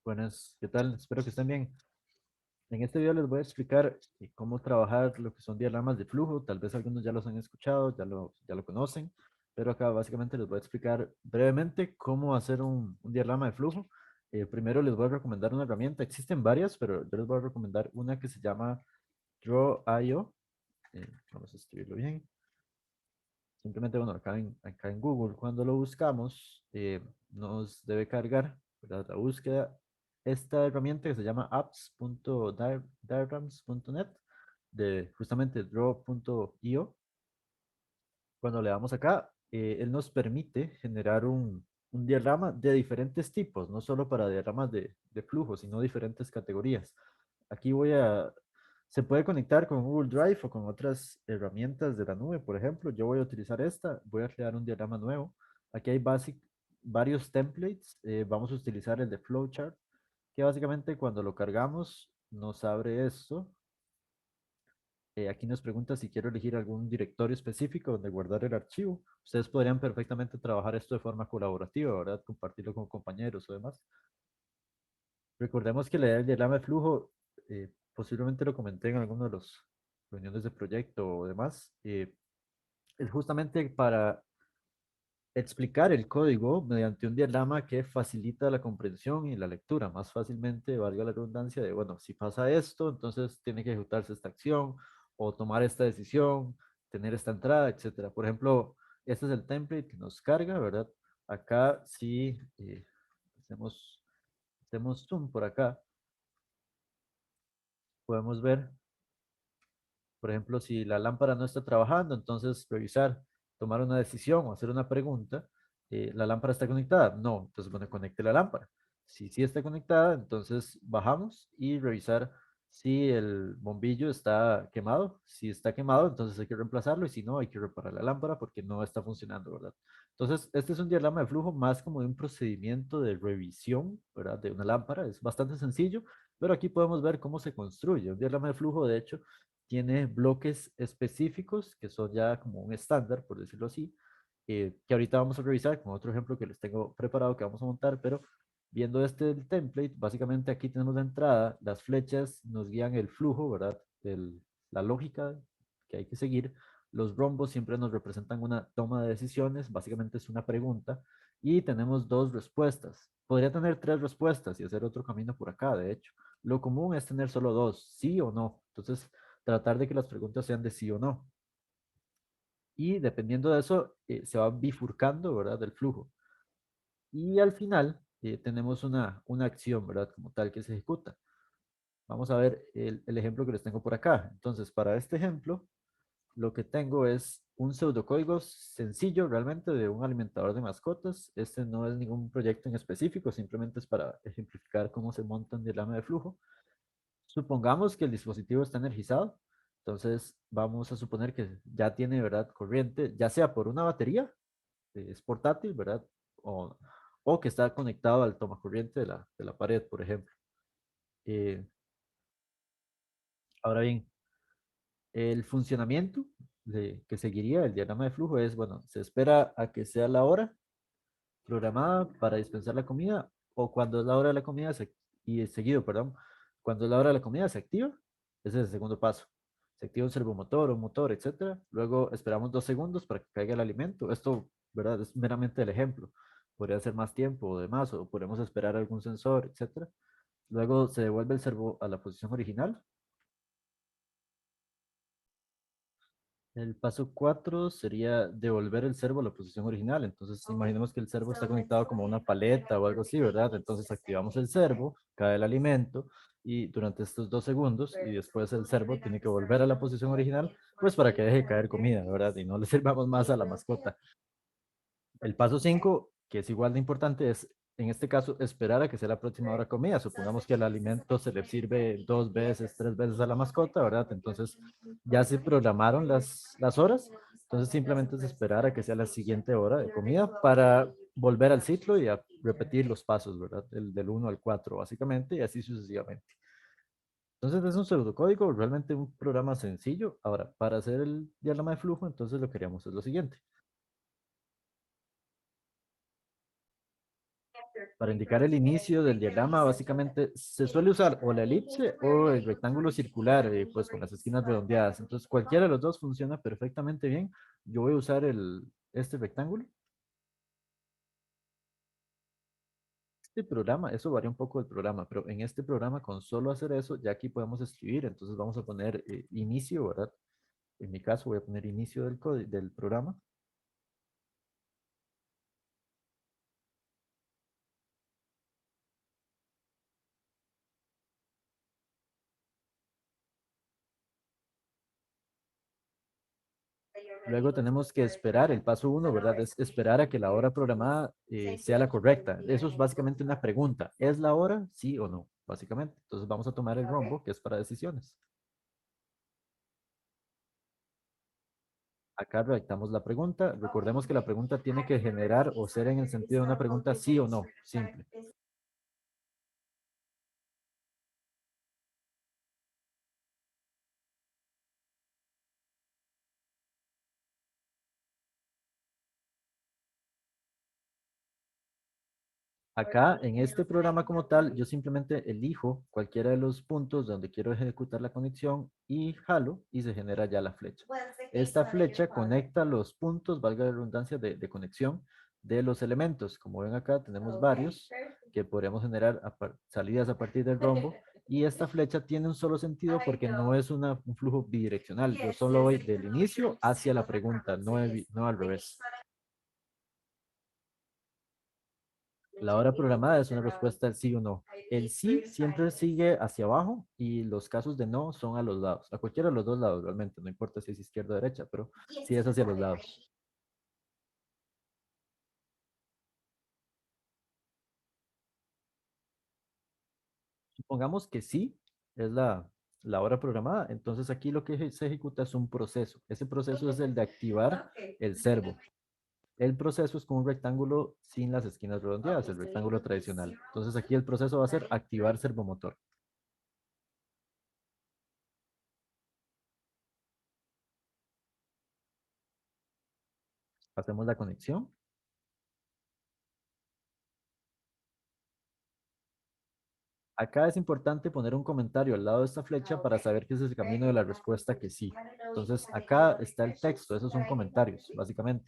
Buenas, ¿qué tal? Espero que estén bien. En este video les voy a explicar cómo trabajar lo que son diagramas de flujo. Tal vez algunos ya los han escuchado, ya lo conocen, pero acá básicamente les voy a explicar brevemente cómo hacer un diagrama de flujo. Primero les voy a recomendar una herramienta. Existen varias, pero yo les voy a recomendar una que se llama Draw.io. Vamos a escribirlo bien. Simplemente, bueno, acá en Google, cuando lo buscamos, nos debe cargar, ¿verdad? La búsqueda, esta herramienta que se llama apps.diagrams.net de justamente draw.io. Cuando le damos acá, él nos permite generar un diagrama de diferentes tipos, no solo para diagramas de flujo, sino diferentes categorías. Aquí se puede conectar con Google Drive o con otras herramientas de la nube, por ejemplo. Yo voy a utilizar esta, voy a crear un diagrama nuevo. Aquí hay varios templates. Vamos a utilizar el de Flowchart, que básicamente cuando lo cargamos nos abre esto. Aquí nos pregunta si quiero elegir algún directorio específico donde guardar el archivo. Ustedes podrían perfectamente trabajar esto de forma colaborativa, ¿verdad? Compartirlo con compañeros o demás. Recordemos que la idea del diagrama de flujo, posiblemente lo comenté en alguno de los reuniones de proyecto o demás, es justamente para explicar el código mediante un diagrama que facilita la comprensión y la lectura más fácilmente, valga la redundancia, de, bueno, si pasa esto, entonces tiene que ejecutarse esta acción o tomar esta decisión, tener esta entrada, etcétera. Por ejemplo, este es el template que nos carga, ¿verdad? Acá si hacemos, hacemos zoom por acá, podemos ver, por ejemplo, si la lámpara no está trabajando, entonces revisar, tomar una decisión o hacer una pregunta. ¿La lámpara está conectada? No, entonces bueno, conecte la lámpara. Si sí está conectada, entonces bajamos y revisar si el bombillo está quemado. Si está quemado, entonces hay que reemplazarlo y si no, hay que reparar la lámpara porque no está funcionando, ¿verdad? Entonces, este es un diagrama de flujo más como de un procedimiento de revisión, ¿verdad? De una lámpara. Es bastante sencillo, pero aquí podemos ver cómo se construye. Un diagrama de flujo, de hecho, tiene bloques específicos que son ya como un estándar, por decirlo así, que ahorita vamos a revisar con otro ejemplo que les tengo preparado que vamos a montar, pero viendo este el template, básicamente aquí tenemos la entrada, las flechas nos guían el flujo, ¿verdad? La lógica que hay que seguir. Los rombos siempre nos representan una toma de decisiones, básicamente es una pregunta, y tenemos dos respuestas. Podría tener tres respuestas y hacer otro camino por acá, de hecho. Lo común es tener solo dos, sí o no. Entonces, tratar de que las preguntas sean de sí o no. Y dependiendo de eso, se va bifurcando, ¿verdad? Del flujo. Y al final tenemos una acción, ¿verdad? Como tal que se ejecuta. Vamos a ver el ejemplo que les tengo por acá. Entonces, para este ejemplo, lo que tengo es un pseudocódigo sencillo realmente de un alimentador de mascotas. Este no es ningún proyecto en específico, simplemente es para ejemplificar cómo se monta un diagrama de flujo. Supongamos que el dispositivo está energizado, entonces vamos a suponer que ya tiene, ¿verdad?, corriente, ya sea por una batería, es portátil, ¿verdad? O, o que está conectado al tomacorriente de la pared, por ejemplo. Eh, Ahora bien, el funcionamiento que seguiría el diagrama de flujo es, bueno, se espera a que sea la hora programada para dispensar la comida o cuando es la hora de la comida y seguido, perdón, cuando es la hora de la comida se activa, ese es el segundo paso. Se activa un servomotor, un motor, etcétera. Luego esperamos 2 segundos para que caiga el alimento. Esto, ¿verdad? Es meramente el ejemplo. Podría ser más tiempo o demás, o podemos esperar algún sensor, etcétera. Luego se devuelve el servo a la posición original. El paso 4 sería devolver el servo a la posición original. Entonces, imaginemos que el servo está conectado como a una paleta o algo así, ¿verdad? Entonces, activamos el servo, cae el alimento y durante estos 2 segundos y después el servo tiene que volver a la posición original, pues para que deje caer comida, ¿verdad? Y no le sirvamos más a la mascota. El paso 5, que es igual de importante, es en este caso esperar a que sea la próxima hora de comida. Supongamos que el alimento se le sirve 2 veces, 3 veces a la mascota, ¿verdad? Entonces ya se programaron las horas. Entonces simplemente es esperar a que sea la siguiente hora de comida para volver al ciclo y a repetir los pasos, ¿verdad? Del 1 al 4 básicamente y así sucesivamente. Entonces es un pseudocódigo, realmente un programa sencillo. Ahora, para hacer el diagrama de flujo, entonces lo que haríamos es lo siguiente. Para indicar el inicio del diagrama, básicamente se suele usar o la elipse o el rectángulo circular, pues con las esquinas redondeadas. Entonces, cualquiera de los dos funciona perfectamente bien. Yo voy a usar este rectángulo. Este programa, eso varía un poco del programa, pero en este programa con solo hacer eso, ya aquí podemos escribir. Entonces vamos a poner inicio, ¿verdad? En mi caso voy a poner inicio del programa. Luego tenemos que esperar, el paso uno, ¿verdad? Es esperar a que la hora programada sea la correcta. Eso es básicamente una pregunta. ¿Es la hora? Sí o no, básicamente. Entonces vamos a tomar el rombo, que es para decisiones. Acá redactamos la pregunta. Recordemos que la pregunta tiene que generar o ser en el sentido de una pregunta sí o no, simple. Acá, en este programa como tal, yo simplemente elijo cualquiera de los puntos donde quiero ejecutar la conexión y jalo y se genera ya la flecha. Esta flecha conecta los puntos, valga la redundancia, de conexión de los elementos. Como ven acá, tenemos varios que podríamos generar salidas a partir del rombo. Y esta flecha tiene un solo sentido porque no es un flujo bidireccional. Yo solo voy del inicio hacia la pregunta, no al revés. La hora programada es una respuesta del sí o no. El sí siempre sigue hacia abajo y los casos de no son a los lados, a cualquiera de los dos lados realmente, no importa si es izquierda o derecha, pero sí es hacia los lados. Supongamos que sí es la hora programada, entonces aquí lo que se ejecuta es un proceso. Ese proceso es el de activar el servo. El proceso es con un rectángulo sin las esquinas redondeadas, el rectángulo tradicional. Entonces aquí el proceso va a ser activar servomotor. Hacemos la conexión. Acá es importante poner un comentario al lado de esta flecha para saber que ese es el camino de la respuesta que sí. Entonces, acá está el texto, esos son comentarios, básicamente.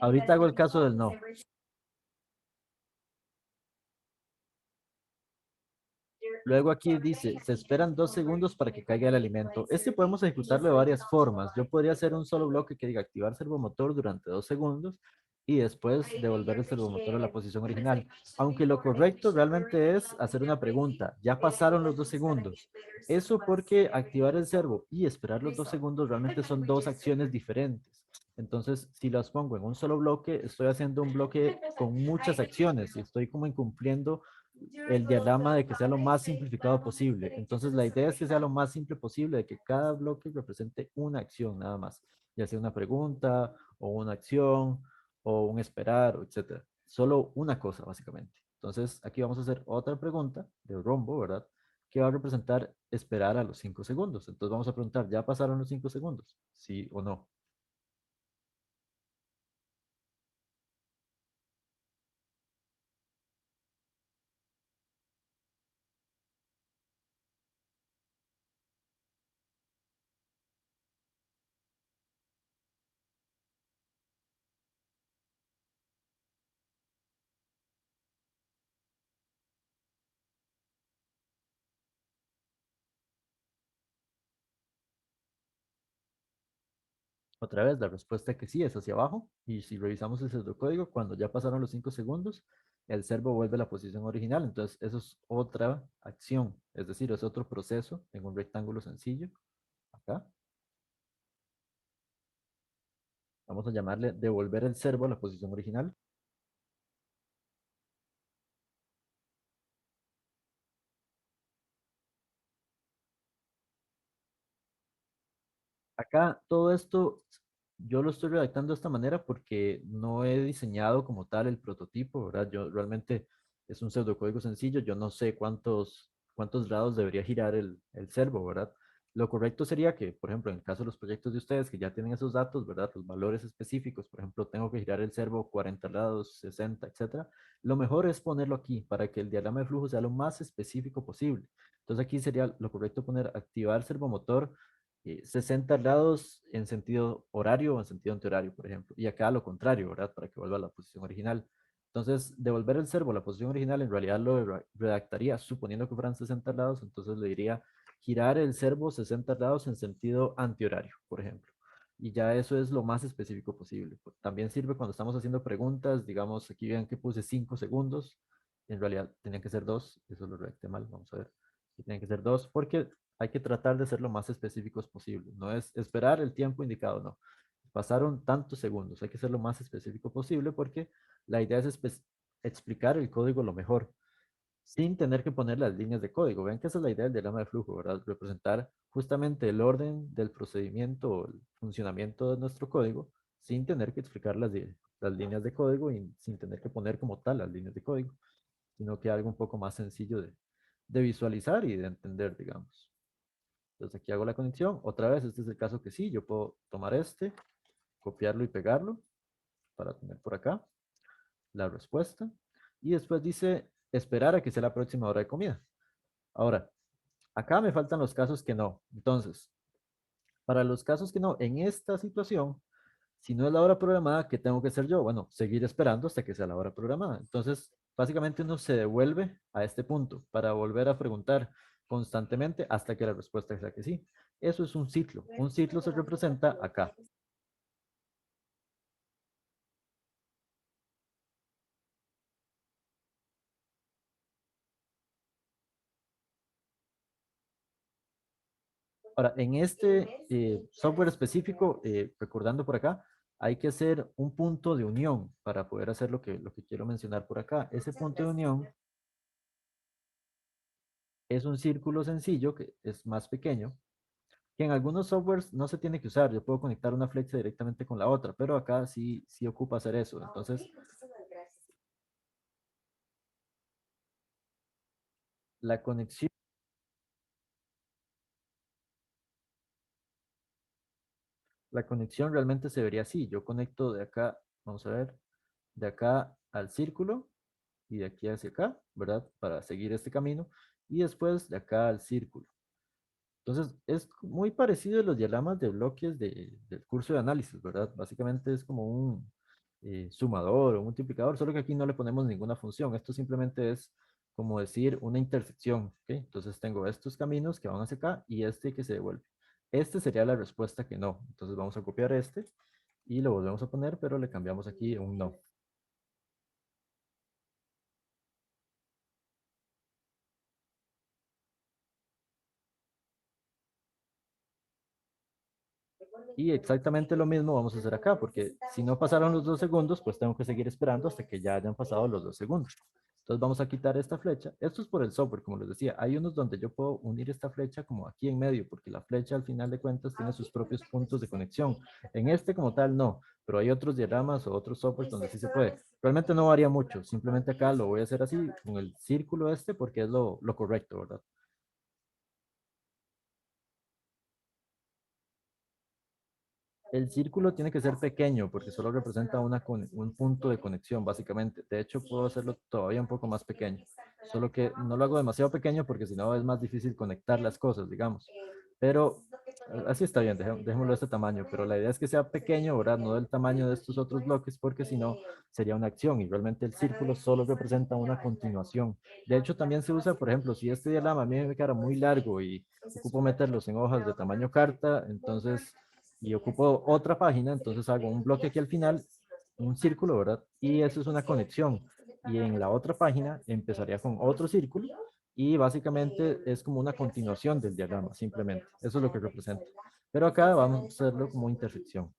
Ahorita hago el caso del no. Luego aquí dice, se esperan 2 segundos para que caiga el alimento. Este podemos ejecutarlo de varias formas. Yo podría hacer un solo bloque que diga activar servomotor durante 2 segundos y después devolver el servomotor a la posición original. Aunque lo correcto realmente es hacer una pregunta. Ya pasaron los 2 segundos. Eso porque activar el servo y esperar los 2 segundos realmente son dos acciones diferentes. Entonces, si las pongo en un solo bloque, estoy haciendo un bloque con muchas acciones y estoy como incumpliendo el diagrama de que sea lo más simplificado posible. Entonces, la idea es que sea lo más simple posible, de que cada bloque represente una acción nada más, ya sea una pregunta o una acción o un esperar, etcétera. Solo una cosa, básicamente. Entonces, aquí vamos a hacer otra pregunta de rombo, ¿verdad? Que va a representar esperar a los 5 segundos. Entonces, vamos a preguntar, ¿ya pasaron los 5 segundos? ¿Sí o no? Otra vez, la respuesta que sí es hacia abajo. Y si revisamos el pseudocódigo, cuando ya pasaron los 5 segundos, el servo vuelve a la posición original. Entonces, eso es otra acción. Es decir, es otro proceso en un rectángulo sencillo. Acá. Vamos a llamarle devolver el servo a la posición original. Acá todo esto Yo lo estoy redactando de esta manera porque no he diseñado como tal el prototipo, ¿verdad? Yo realmente es un pseudocódigo sencillo, yo no sé cuántos grados debería girar el servo, ¿verdad? Lo correcto sería que, por ejemplo, en el caso de los proyectos de ustedes que ya tienen esos datos, ¿verdad? Los valores específicos, por ejemplo, tengo que girar el servo 40 grados, 60, etcétera. Lo mejor es ponerlo aquí para que el diagrama de flujo sea lo más específico posible. Entonces aquí sería lo correcto poner activar servomotor 60 grados en sentido horario o en sentido antihorario, por ejemplo. Y acá lo contrario, ¿verdad? Para que vuelva a la posición original. Entonces, devolver el servo a la posición original, en realidad lo redactaría suponiendo que fueran 60 grados, entonces le diría girar el servo 60 grados en sentido antihorario, por ejemplo. Y ya eso es lo más específico posible. También sirve cuando estamos haciendo preguntas, digamos, aquí vean que puse 5 segundos, en realidad tenían que ser 2, eso lo redacté mal, vamos a ver. Tienen que ser 2 porque hay que tratar de ser lo más específicos posible. No es esperar el tiempo indicado, no. Pasaron tantos segundos, hay que ser lo más específico posible porque la idea es explicar el código lo mejor, sin tener que poner las líneas de código. Ven que esa es la idea del diagrama de flujo, ¿verdad? Representar justamente el orden del procedimiento o el funcionamiento de nuestro código, sin tener que explicar las líneas de código y sin tener que poner como tal las líneas de código, sino que algo un poco más sencillo de visualizar y de entender, digamos. Entonces aquí hago la conexión. Otra vez, este es el caso que sí, yo puedo tomar este, copiarlo y pegarlo para tener por acá la respuesta. Y después dice esperar a que sea la próxima hora de comida. Ahora, acá me faltan los casos que no. Entonces, para los casos que no, en esta situación, si no es la hora programada, ¿qué tengo que hacer yo? Bueno, seguir esperando hasta que sea la hora programada. Entonces, básicamente uno se devuelve a este punto para volver a preguntar constantemente hasta que la respuesta sea que sí. Eso es un ciclo. Un ciclo se representa acá. Ahora, en este software específico, recordando por acá, hay que hacer un punto de unión para poder hacer lo que quiero mencionar por acá. Ese punto de unión es un círculo sencillo que es más pequeño, que en algunos softwares no se tiene que usar. Yo puedo conectar una flecha directamente con la otra, pero acá sí ocupa hacer eso. Entonces, la conexión, la conexión realmente se vería así. Yo conecto de acá, vamos a ver, de acá al círculo y de aquí hacia acá, ¿verdad? Para seguir este camino. Y después de acá al círculo. Entonces, es muy parecido a los diagramas de bloques del curso de análisis, ¿verdad? Básicamente es como un sumador o un multiplicador, solo que aquí no le ponemos ninguna función. Esto simplemente es como decir una intersección, ¿ok? Entonces tengo estos caminos que van hacia acá y este que se devuelve. Este sería la respuesta que no. Entonces vamos a copiar este y lo volvemos a poner, pero le cambiamos aquí un no. Y exactamente lo mismo vamos a hacer acá, porque si no pasaron los 2 segundos, pues tengo que seguir esperando hasta que ya hayan pasado los 2 segundos. Entonces vamos a quitar esta flecha. Esto es por el software, como les decía. Hay unos donde yo puedo unir esta flecha como aquí en medio, porque la flecha al final de cuentas tiene sus propios puntos de conexión. En este como tal no, pero hay otros diagramas o otros softwares donde sí se puede. Realmente no varía mucho, simplemente acá lo voy a hacer así, con el círculo este, porque es lo correcto, ¿verdad? El círculo tiene que ser pequeño porque solo representa un punto de conexión, básicamente. De hecho, puedo hacerlo todavía un poco más pequeño. Solo que no lo hago demasiado pequeño porque si no es más difícil conectar las cosas, digamos. Pero así está bien, dejémoslo de este tamaño. Pero la idea es que sea pequeño, ¿verdad? No del tamaño de estos otros bloques porque si no sería una acción y realmente el círculo solo representa una continuación. De hecho, también se usa, por ejemplo, si este diagrama a mí me queda muy largo y ocupo meterlos en hojas de tamaño carta, entonces y ocupo otra página, entonces hago un bloque aquí al final, un círculo, ¿verdad? Y eso es una conexión. Y en la otra página empezaría con otro círculo y básicamente es como una continuación del diagrama, simplemente. Eso es lo que representa. Pero acá vamos a hacerlo como intersección.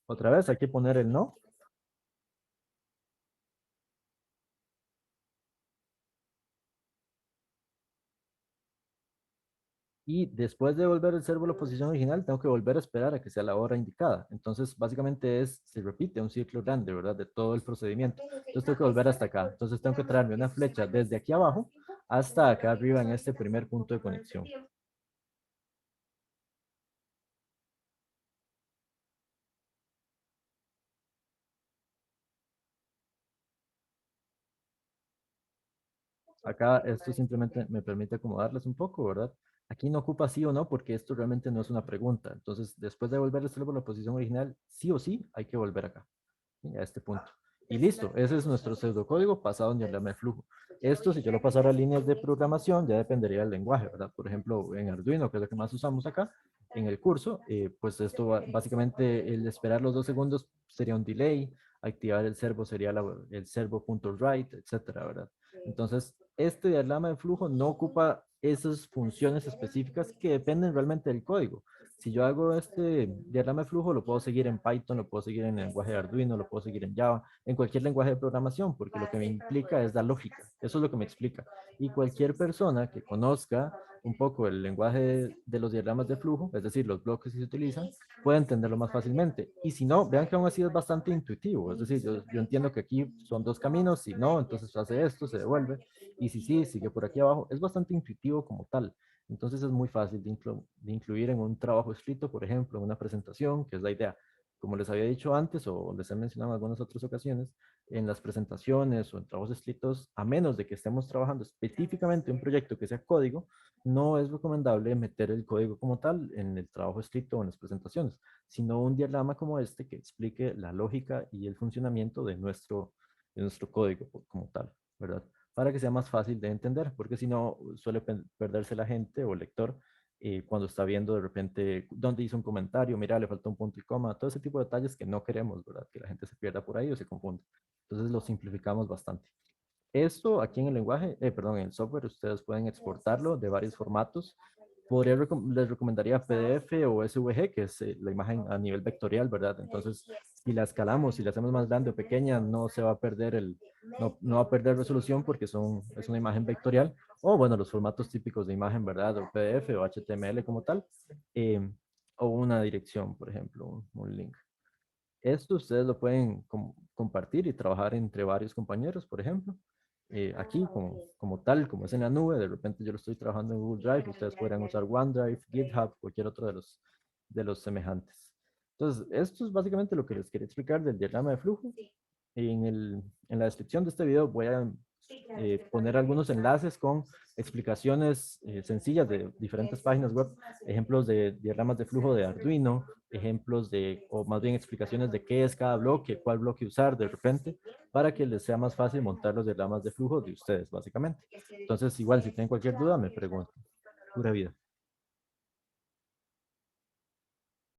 Otra vez hay que poner el no. y después de volver el servo a la posición original, tengo que volver a esperar a que sea la hora indicada. Entonces, básicamente se repite un ciclo grande, ¿verdad? De todo el procedimiento. Entonces, tengo que volver hasta acá. Entonces, tengo que traerme una flecha desde aquí abajo hasta acá arriba en este primer punto de conexión. Acá esto simplemente me permite acomodarles un poco, ¿verdad? Aquí no ocupa sí o no porque esto realmente no es una pregunta. Entonces, después de volver el servo a la posición original, sí o sí hay que volver acá. ¿Sí? A este punto. Y listo, ese es nuestro pseudocódigo pasado en diagrama de flujo. Esto, si yo lo pasara a líneas de programación, ya dependería del lenguaje, ¿verdad? Por ejemplo, en Arduino, que es lo que más usamos acá, en el curso, pues esto básicamente el esperar los 2 segundos sería un delay, activar el servo sería el servo.write, etcétera, ¿verdad? Entonces, este diagrama de flujo no ocupa esas funciones específicas que dependen realmente del código. Si yo hago este diagrama de flujo, lo puedo seguir en Python, lo puedo seguir en el lenguaje de Arduino, lo puedo seguir en Java, en cualquier lenguaje de programación, porque lo que me implica es la lógica. Eso es lo que me explica. Y cualquier persona que conozca un poco el lenguaje de los diagramas de flujo, es decir, los bloques que se utilizan, puede entenderlo más fácilmente. Y si no, vean que aún así es bastante intuitivo. Es decir, yo entiendo que aquí son 2 caminos, si no, entonces hace esto, se devuelve. Y si sí, sigue por aquí abajo. Es bastante intuitivo como tal. Entonces es muy fácil de incluir en un trabajo escrito, por ejemplo, en una presentación, que es la idea. Como les había dicho antes o les he mencionado en algunas otras ocasiones, en las presentaciones o en trabajos escritos, a menos de que estemos trabajando específicamente en un proyecto que sea código, no es recomendable meter el código como tal en el trabajo escrito o en las presentaciones, sino un diagrama como este que explique la lógica y el funcionamiento de nuestro código como tal, ¿verdad? Para que sea más fácil de entender, porque si no suele perderse la gente o el lector cuando está viendo de repente dónde hizo un comentario, mira, le faltó un punto y coma, todo ese tipo de detalles que no queremos, ¿verdad? Que la gente se pierda por ahí o se confunda. Entonces lo simplificamos bastante. Esto aquí en el lenguaje, perdón, en el software, ustedes pueden exportarlo de varios formatos. Les recomendaría PDF o SVG, que es la imagen a nivel vectorial, ¿verdad? Entonces, si la escalamos, si la hacemos más grande o pequeña, no se va a perder no va a perder resolución porque es una imagen vectorial. O bueno, los formatos típicos de imagen, ¿verdad? O PDF o HTML como tal. eh, o una dirección, por ejemplo, un link. Esto ustedes lo pueden compartir y trabajar entre varios compañeros, por ejemplo. Aquí, como tal, como es en la nube, de repente yo lo estoy trabajando en Google Drive, ustedes podrían usar OneDrive, GitHub, cualquier otro de los semejantes. Entonces, esto es básicamente lo que les quería explicar del diagrama de flujo. En la descripción de este video voy a poner algunos enlaces con explicaciones sencillas de diferentes páginas web, ejemplos de diagramas de flujo de Arduino, ejemplos o más bien explicaciones de qué es cada bloque, cuál bloque usar de repente, para que les sea más fácil montar los diagramas de flujo de ustedes, básicamente. Entonces, igual, si tienen cualquier duda, me preguntan. Pura vida.